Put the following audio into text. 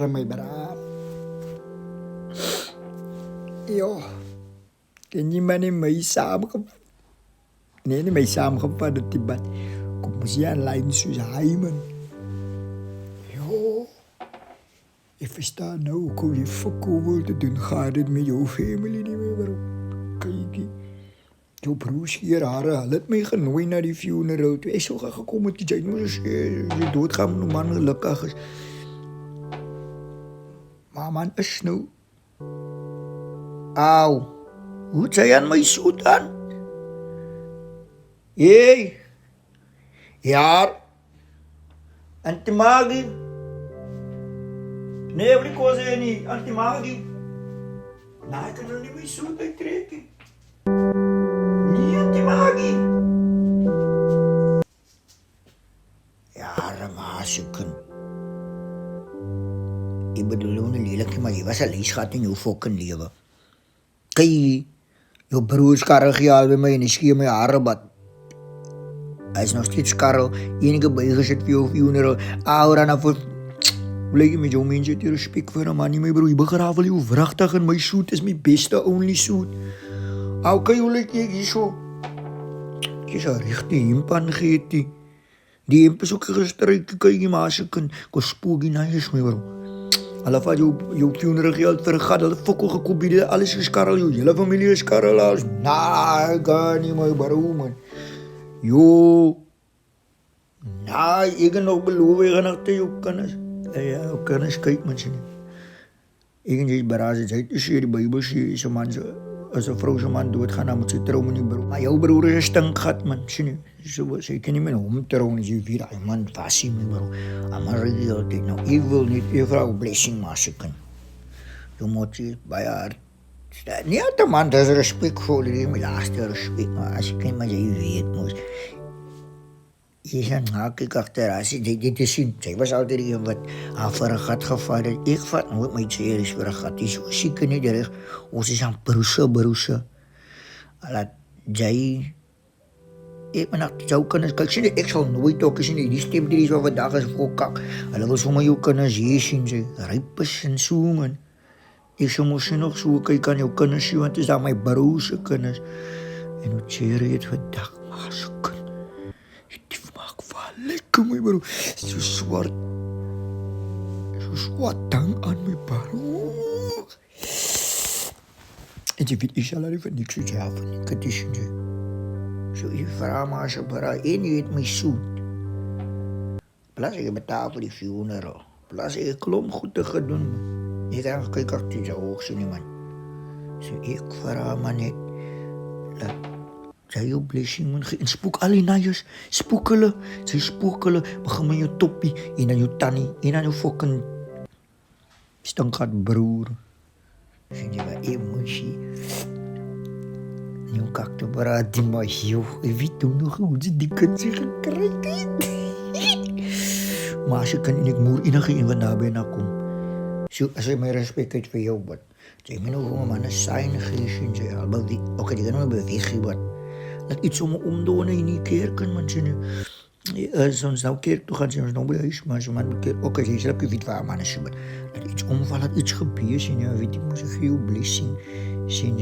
my braaf. Ja, ken jy maar nie my nie my saamgevat het die bad. Kom ons jy aanlyn soos hy man. Ja, ek verstaan nou hoe jy fokko wil te doen gaat dit met jou family nie meer bro. Kykie, jou broers hier hulle het my genooi na die funeral toe. Ek sou gekom het jy moes jy doodgaan met 'n man gelukkig is. Maar man is nou. Au, hoe jy aan my soet aan? Hey, ja, antimagi. Nee, wat ik was niet, antimagi. Nou, ik kan er niet meer zoet uittrekken. Nee, antimagi. Ja, ramasuken. Ik bedoel, een lelijke, maar je was al schat in je fucking leven. Kijk, je broers karren gehaald bij mij en ik schier mijn haren bad. Hij is nog steeds Karel, enige bijgezet voor jouw funeral. Aura na voor. Blijf je met jouw mensen die respect voor een man niet meer bro. Je begraven je vrachtig en mijn suit is mijn beste only suit. Hoe kan je like zo? Je zou richting impan geven. Die imp is ook gestreken, kan je maar ze kan spook naar je mee bro. Alle van jouw funeral geld voor een gat, alle fokkel gekopied, alles is Karel, jouw hele familie is Karel. Nou, ik kan niet meer bro man. Jo, nou, ik kan nog beloven, ik ga nog te jou kennis. Ja, jou kennis, kijk mensen. Ik kan je berazen, zei het is hier de Bijbel, is een man, als een vrouw zijn man doodgaan, dan moet ze trouwen niet bro. Maar jouw broer is een stinkgat man, zie je. Zo, ze kan niet met hem trouwen, ze vier, ay man, fassie me bro. Maar ik altijd, nou, ik wil niet, je vrouw blessing maken. Je moet je bij haar. Niet altijd man, dat is respectvol, dat is mijn laatste respect, maar als ik maar je weet moest. Je zei, nou, kijk achteraan, dit is zien. Zij was altijd iemand wat aan voor een gat gevallen. Ik vat nooit mijn serieus voor een gat. Die is zo ziek niet erg. Ons is aan broesen. Laat jij. Ik ben echt zo kunnen. Kijk, ik zal nooit ook zien. Die stem die is wel vandaag is voor kak. Hulle wil sommer jou kunnen zien, ze rijpes en zo, man. Ik zou moest nog zo kijken aan jouw kennis zien, want het is aan mijn broers kennis. En hoe tjere het vandaag maar zo kunnen. Die maakt wel lekker, mijn bro. Zo zwart tang aan mijn bro. En je weet, ik zal er even niks uit hebben. Ik het is niet. Zo, je vraagt maar zo, bro. En je weet mij zoet. Plaats ik betaal voor die funeral. Plaats ik klom goed te gaan doen, man. Ik kan kijken of het zo hoog is, man. So, ik vraag maar net. Dat zij jou blessing, man. En spook alle naaiers. Spookelen. Zij spookelen. Begin met je toppie. En aan je tannie. En aan je fucking stankaat broer. Vind je wat emotie? Nu kijk je maar die maar joh. Ik weet toen nog hoe ze die kan zich krijgen. Maar als je kan, ik moet enige in wat nabij komen. Zo, als je mijn respect heeft voor jou, wat. Zeg me nog gewoon, man, een zijn gegeven, zeg al. Oké, die kan nog bewegen, wat. Laat iets om me omdoen in die kerk, man, zeg nu. Soms nou kerk toe gaan, soms nou bij huis, maar zo man, oké, zeg, heb je weet waar, man, zeg maar. Laat iets omvallen, laat iets gebeuren, zeg je, weet je, moet je veel blessing, zeg je.